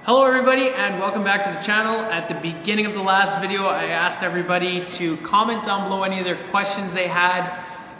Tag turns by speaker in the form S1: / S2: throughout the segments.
S1: Hello everybody and welcome back to the channel. At the beginning of the last video, I asked everybody to comment down below any of their questions they had.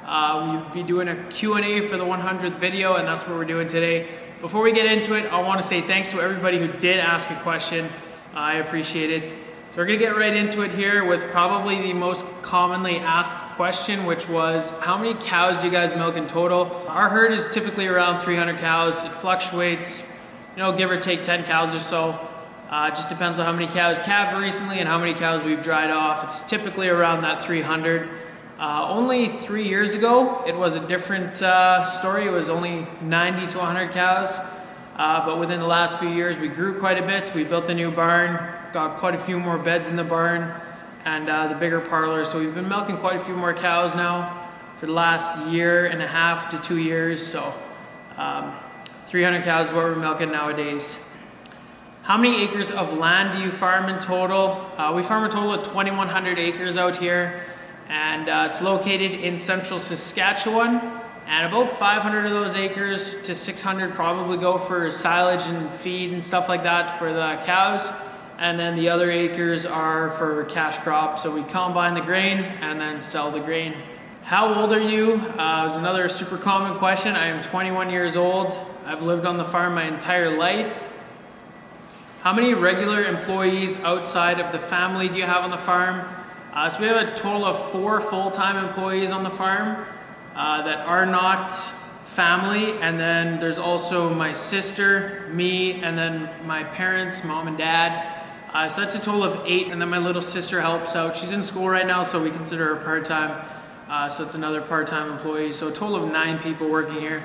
S1: We'll be doing a Q&A for the 100th video, and that's what we're doing today. Before we get into it, I want to say thanks to everybody who did ask a question. I appreciate it. So we're going to get right into it here with probably the most commonly asked question, which was, how many cows do you guys milk in total? Our herd is typically around 300 cows. It fluctuates, give or take 10 cows or so. It just depends on how many cows calved recently and how many cows we've dried off. It's typically around that 300. Only 3 years ago, it was a different story. It was only 90 to 100 cows. But within the last few years, we grew quite a bit. We built a new barn, got quite a few more beds in the barn, and the bigger parlor. So we've been milking quite a few more cows now for the last year and a half to 2 years. So 300 cows is what we're milking nowadays. How many acres of land do you farm in total? We farm a total of 2,100 acres out here, and it's located in central Saskatchewan. And about 500 of those acres to 600 probably go for silage and feed and stuff like that for the cows. And then the other acres are for cash crops. So we combine the grain and then sell the grain. How old are you? Was another super common question. I am 21 years old. I've lived on the farm my entire life. How many regular employees outside of the family do you have on the farm? So we have a total of 4 full-time employees on the farm that are not family, and then there's also my sister, me, and then my parents, mom and dad. So that's a total of 8, and then my little sister helps out. She's in school right now, so we consider her part-time. So it's another part-time employee. So a total of 9 people working here.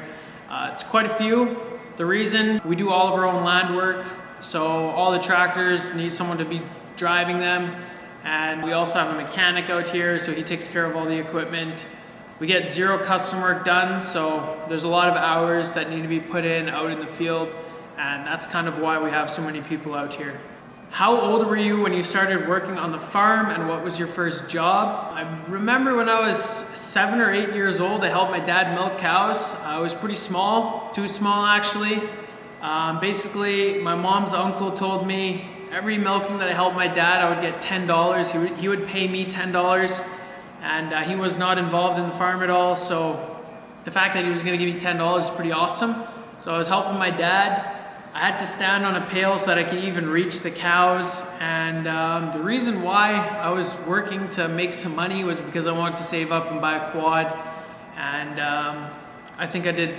S1: It's quite a few. The reason, we do all of our own land work, so all the tractors need someone to be driving them, and we also have a mechanic out here, so he takes care of all the equipment. We get 0 custom work done, so there's a lot of hours that need to be put in out in the field, and that's kind of why we have so many people out here. How old were you when you started working on the farm, and what was your first job? I remember when I was 7 or 8 years old, I helped my dad milk cows. I was pretty small, too small actually. Basically, my mom's uncle told me every milking that I helped my dad, I would get $10. He would pay me $10, and he was not involved in the farm at all, so the fact that he was going to give me $10 is pretty awesome. So I was helping my dad. I had to stand on a pail so that I could even reach the cows, and the reason why I was working to make some money was because I wanted to save up and buy a quad, and I think I did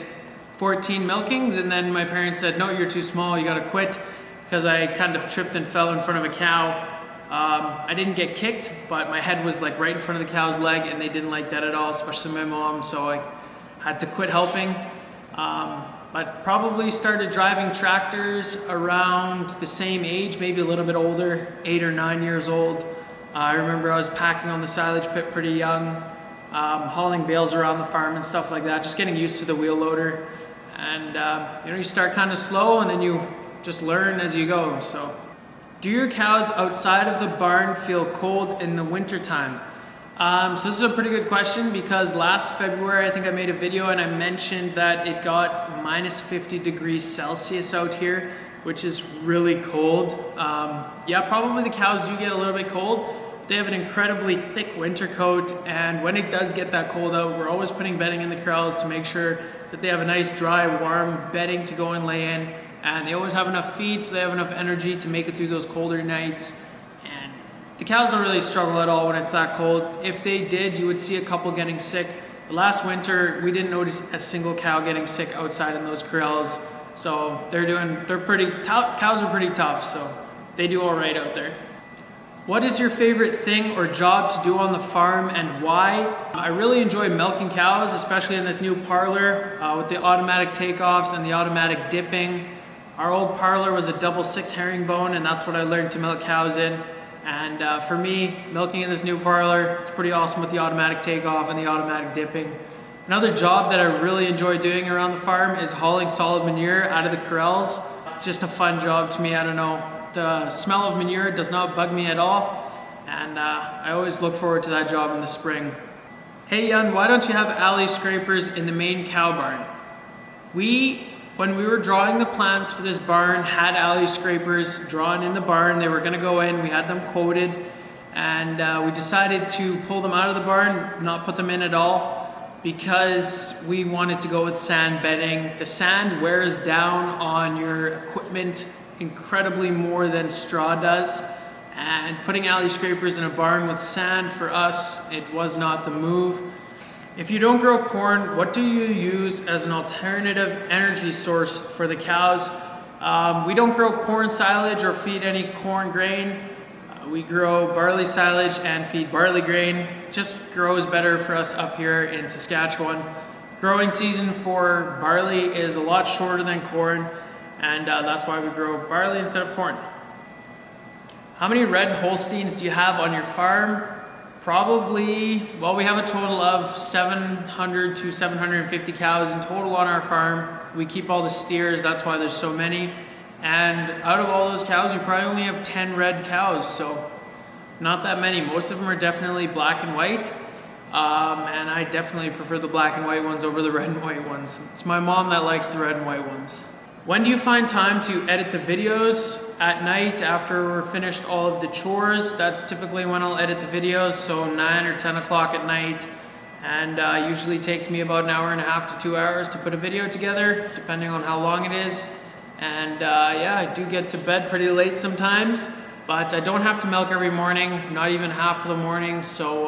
S1: 14 milkings, and then my parents said, no, you're too small, you gotta quit, because I kind of tripped and fell in front of a cow. I didn't get kicked, but my head was like right in front of the cow's leg, and they didn't like that at all, especially my mom, so I had to quit helping. But probably started driving tractors around the same age, maybe a little bit older, 8 or 9 years old. I remember I was packing on the silage pit pretty young, hauling bales around the farm and stuff like that, just getting used to the wheel loader. And you start kind of slow, and then you just learn as you go. So, do your cows outside of the barn feel cold in the wintertime? So this is a pretty good question, because last February I think I made a video and I mentioned that it got minus 50 degrees Celsius out here, which is really cold. Yeah, probably the cows do get a little bit cold. They have an incredibly thick winter coat, and when it does get that cold out, we're always putting bedding in the corrals to make sure that they have a nice dry warm bedding to go and lay in, and they always have enough feed so they have enough energy to make it through those colder nights. The cows don't really struggle at all when it's that cold. If they did, you would see a couple getting sick. The last winter, we didn't notice a single cow getting sick outside in those corrals. So cows are pretty tough, so they do all right out there. What is your favorite thing or job to do on the farm, and why? I really enjoy milking cows, especially in this new parlor with the automatic takeoffs and the automatic dipping. Our old parlor was a double 6 herringbone, and that's what I learned to milk cows in. And for me, milking in this new parlor, it's pretty awesome with the automatic takeoff and the automatic dipping. Another job that I really enjoy doing around the farm is hauling solid manure out of the corrals. Just a fun job to me, I don't know. The smell of manure does not bug me at all, and I always look forward to that job in the spring. Hey Jan, why don't you have alley scrapers in the main cow barn? We When we were drawing the plans for this barn, had alley scrapers drawn in the barn. They were gonna go in, we had them quoted, and we decided to pull them out of the barn, not put them in at all, because we wanted to go with sand bedding. The sand wears down on your equipment incredibly more than straw does, and putting alley scrapers in a barn with sand, for us, it was not the move. If you don't grow corn, what do you use as an alternative energy source for the cows? We don't grow corn silage or feed any corn grain. We grow barley silage and feed barley grain. Just grows better for us up here in Saskatchewan. Growing season for barley is a lot shorter than corn, and that's why we grow barley instead of corn. How many red Holsteins do you have on your farm? Probably, well, we have a total of 700 to 750 cows in total on our farm. We keep all the steers, that's why there's so many. And out of all those cows, we probably only have 10 red cows, so not that many. Most of them are definitely black and white, and I definitely prefer the black and white ones over the red and white ones. It's my mom that likes the red and white ones. When do you find time to edit the videos? At night after we're finished all of the chores. That's typically when I'll edit the videos, so 9 or 10 o'clock at night. And usually takes me about an hour and a half to 2 hours to put a video together, depending on how long it is. And yeah, I do get to bed pretty late sometimes, but I don't have to milk every morning, not even half of the morning, so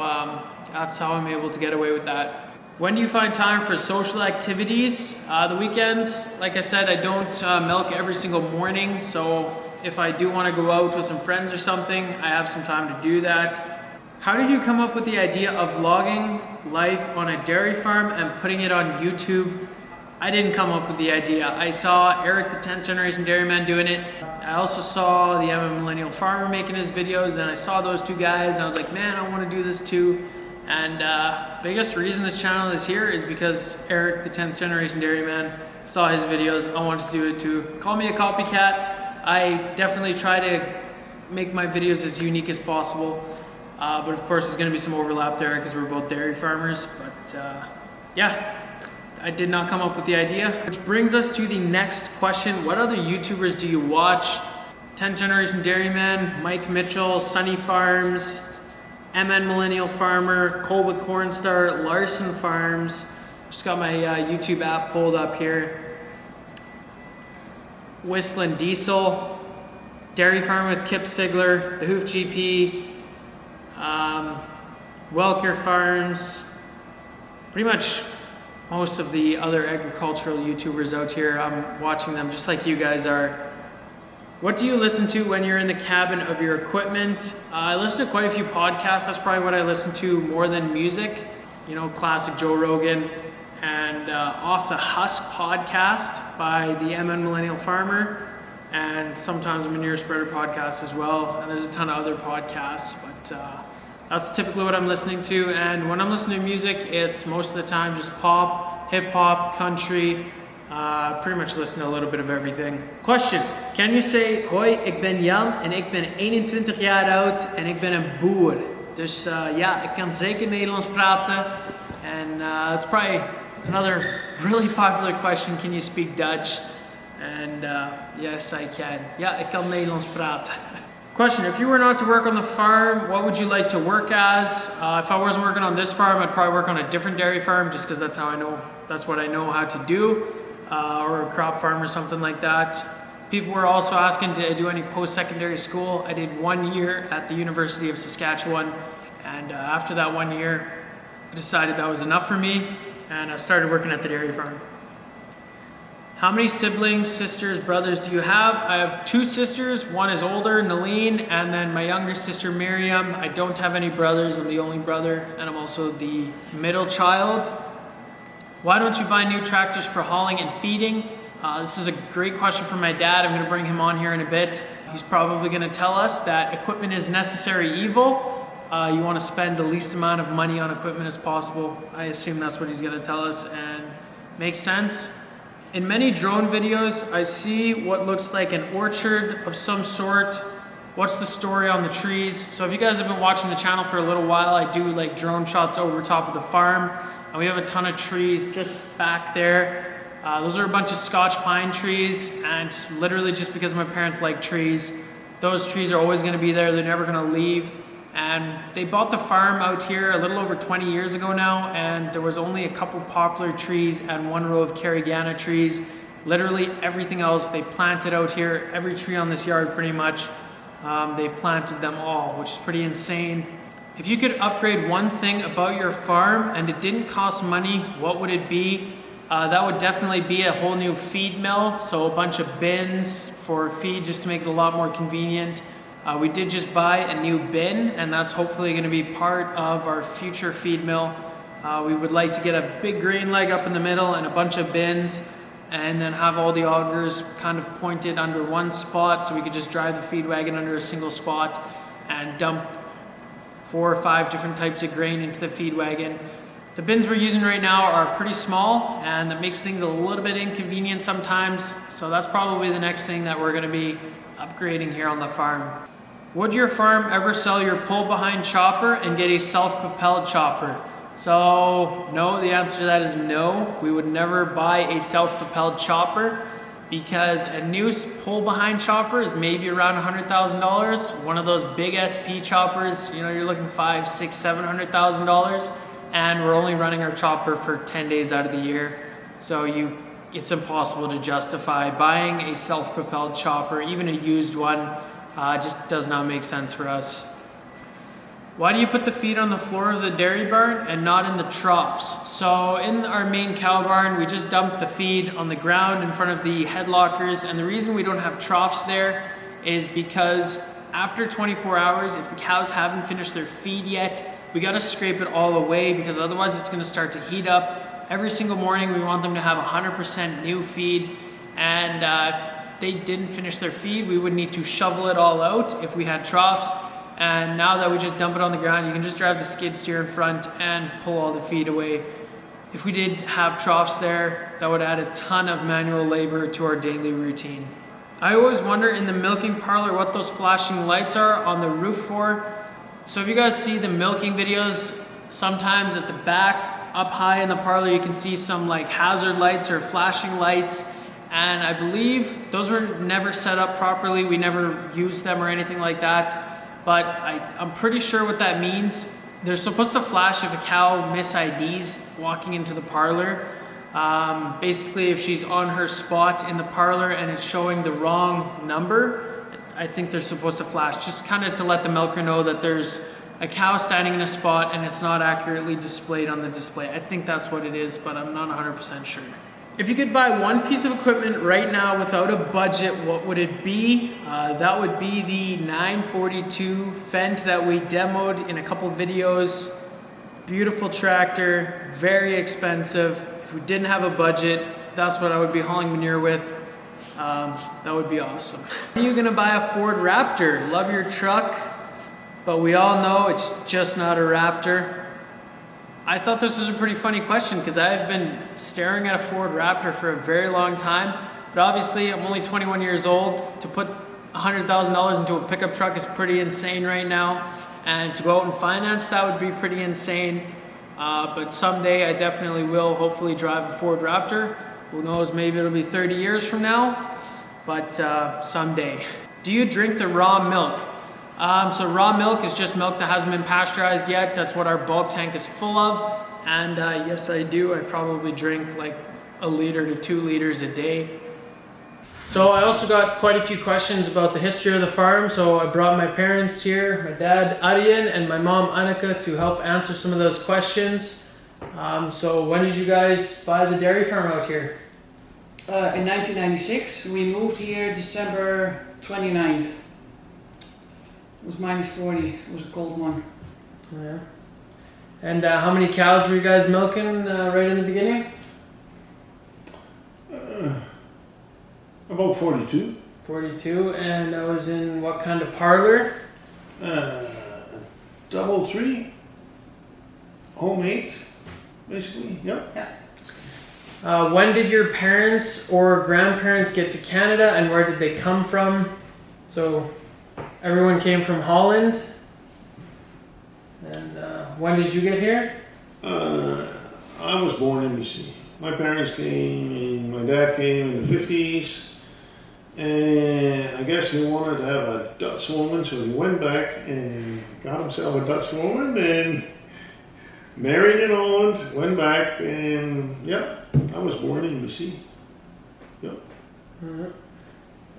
S1: that's how I'm able to get away with that. When do you find time for social activities? The weekends, like I said, I don't milk every single morning, so if I do want to go out with some friends or something, I have some time to do that. How did you come up with the idea of vlogging life on a dairy farm and putting it on YouTube? I didn't come up with the idea. I saw Eric the 10th Generation Dairyman doing it. I also saw the Millennial Farmer making his videos, and I saw those two guys and I was like, man, I want to do this too. And biggest reason this channel is here is because Eric the 10th Generation Dairyman saw his videos. I wanted to do it too. Call me a copycat. I definitely try to make my videos as unique as possible, but of course there's going to be some overlap there because we're both dairy farmers, but yeah, I did not come up with the idea. Which brings us to the next question. What other YouTubers do you watch? 10th Generation Dairyman, Mike Mitchell, Sunny Farms, MN Millennial Farmer, Colby Cornstar, Larson Farms. Just got my YouTube app pulled up here. Whistling Diesel, Dairy Farm with Kip Sigler, The Hoof GP, Welker Farms, pretty much most of the other agricultural YouTubers out here. I'm watching them just like you guys are. What do you listen to when you're in the cabin of your equipment? I listen to quite a few podcasts. That's probably what I listen to more than music. You know, classic Joe Rogan, and Off the Husk podcast by the MN Millennial Farmer, and sometimes a Manure Spreader podcast as well, and there's a ton of other podcasts, but that's typically what I'm listening to. And when I'm listening to music, it's most of the time just pop, hip-hop, country, pretty much listen to a little bit of everything. Question, can you say, hoi, ik ben Jan en ik ben 21 jaar oud en ik ben een boer. Dus ja, ik kan zeker Nederlands praten, and that's probably another really popular question. Can you speak Dutch? And yes, I can. Ja, ik kan Nederlands praten. Question, if you were not to work on the farm, what would you like to work as? If I wasn't working on this farm, I'd probably work on a different dairy farm, just because that's what I know how to do, or a crop farm or something like that. People were also asking, did I do any post-secondary school? I did 1 year at the University of Saskatchewan, and after that 1 year, I decided that was enough for me, and I started working at the dairy farm. How many siblings, sisters, brothers do you have? I have 2 sisters. One is older, Naleen, and then my younger sister, Miriam. I don't have any brothers. I'm the only brother, and I'm also the middle child. Why don't you buy new tractors for hauling and feeding? This is a great question from my dad. I'm going to bring him on here in a bit. He's probably going to tell us that equipment is necessary evil. You want to spend the least amount of money on equipment as possible. I assume that's what he's going to tell us, and makes sense. In many drone videos, I see what looks like an orchard of some sort. What's the story on the trees? So if you guys have been watching the channel for a little while, I do like drone shots over top of the farm. And we have a ton of trees just back there. Those are a bunch of Scotch pine trees, and literally just because my parents like trees, those trees are always going to be there. They're never going to leave. And they bought the farm out here a little over 20 years ago now, and there was only a couple poplar trees and one row of Carigana trees. Literally everything else they planted out here, every tree on this yard pretty much, they planted them all, which is pretty insane. If you could upgrade one thing about your farm and it didn't cost money, what would it be? That would definitely be a whole new feed mill, so a bunch of bins for feed just to make it a lot more convenient. We did just buy a new bin, and that's hopefully going to be part of our future feed mill. We would like to get a big grain leg up in the middle and a bunch of bins, and then have all the augers kind of pointed under one spot so we could just drive the feed wagon under a single spot and dump 4 or 5 different types of grain into the feed wagon. The bins we're using right now are pretty small, and that makes things a little bit inconvenient sometimes, so that's probably the next thing that we're going to be upgrading here on the farm. Would your farm ever sell your pull behind chopper and get a self-propelled chopper? So no, the answer to that is no. We would never buy a self-propelled chopper because a new pull behind chopper is maybe around $100,000. One of those big SP choppers, you know, you're looking $500,000, $600,000, $700,000, and we're only running our chopper for 10 days out of the year. So it's impossible to justify buying a self-propelled chopper, even a used one. Just does not make sense for us. Why do you put the feed on the floor of the dairy barn and not in the troughs? So in our main cow barn, we just dump the feed on the ground in front of the head lockers, and the reason we don't have troughs there is because after 24 hours, if the cows haven't finished their feed yet, we got to scrape it all away because otherwise it's going to start to heat up. Every single morning we want them to have 100% new feed, and if they didn't finish their feed, we would need to shovel it all out if we had troughs. And now that we just dump it on the ground, you can just drive the skid steer in front and pull all the feed away. If we did have troughs there, that would add a ton of manual labor to our daily routine. I always wonder in the milking parlor what those flashing lights are on the roof for. So if you guys see the milking videos, sometimes at the back, up high in the parlor, you can see some like hazard lights or flashing lights. And I believe those were never set up properly. We never used them or anything like that. But I'm pretty sure what that means. They're supposed to flash if a cow mis-IDs walking into the parlor. Basically, if she's on her spot in the parlor and it's showing the wrong number, I think they're supposed to flash, just kind of to let the milker know that there's a cow standing in a spot and it's not accurately displayed on the display. I think that's what it is, but I'm not 100% sure. If you could buy one piece of equipment right now without a budget, what would it be? That would be the 942 Fendt that we demoed in a couple videos. Beautiful tractor, very expensive. If we didn't have a budget, that's what I would be hauling manure with. That would be awesome. Are you gonna buy a Ford Raptor? Love your truck, but we all know it's just not a Raptor. I thought this was a pretty funny question because I've been staring at a Ford Raptor for a very long time, but obviously I'm only 21 years old. To put $100,000 into a pickup truck is pretty insane right now, and to go out and finance that would be pretty insane. But someday I definitely will hopefully drive a Ford Raptor. Who knows, maybe it'll be 30 years from now, but someday. Do you drink the raw milk? So raw milk is just milk that hasn't been pasteurized yet. That's what our bulk tank is full of. And yes, I do. I probably drink like 1 liter to 2 liters a day. So I also got quite a few questions about the history of the farm. So I brought my parents here, my dad Arjen and my mom Annika, to help answer some of those questions. So when did you guys buy the dairy farm out here?
S2: In 1996. We moved here December 29th. It was -40. It was a cold one.
S1: Yeah. And how many cows were you guys milking right in the beginning?
S3: About 42.
S1: 42, and that was in what kind of parlor?
S3: Double tree. Homemade, basically. Yep.
S2: Yeah.
S1: When did your parents or grandparents get to Canada, and where did they come from? So everyone came from Holland. And when did you get here?
S3: I was born in BC. My parents came and my dad came in the 50s. And I guess he wanted to have a Dutch woman, so he went back and got himself a Dutch woman and married and owned, went back, and yeah, I was born in BC. Yep.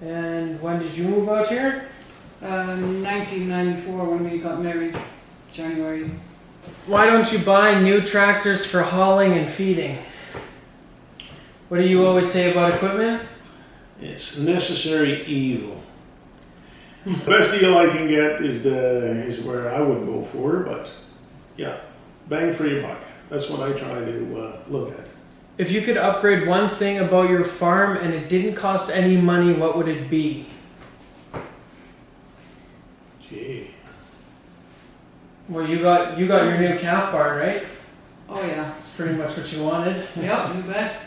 S1: And when did you move out here?
S2: 1994 when we got married, January.
S1: Why don't you buy new tractors for hauling and feeding? What do you always say about equipment?
S3: It's necessary evil. The best deal I can get is where I would go for, but yeah, bang for your buck. That's what I try to look at.
S1: If you could upgrade one thing about your farm and it didn't cost any money, what would it be?
S3: Gee.
S1: Well, you got your new calf barn, right?
S2: Oh yeah.
S1: That's pretty much what you wanted.
S2: Yep, you bet.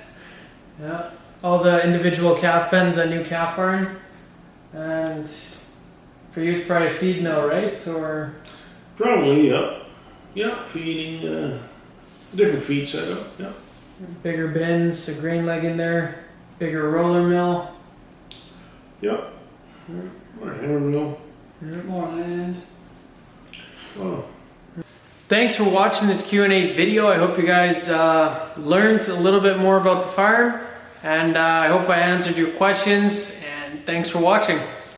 S1: Yeah. All the individual calf pens, a new calf barn. And for you, it's probably a feed mill, right? Or
S3: Probably, yeah. Yeah, feeding, different feed setup, yeah.
S1: bigger bins, a grain leg in there, bigger roller mill.
S3: Yep. Or a hammer mill.
S2: More land.
S3: Oh.
S1: Thanks for watching this Q&A video. I hope you guys learned a little bit more about the farm, and I hope I answered your questions, and thanks for watching.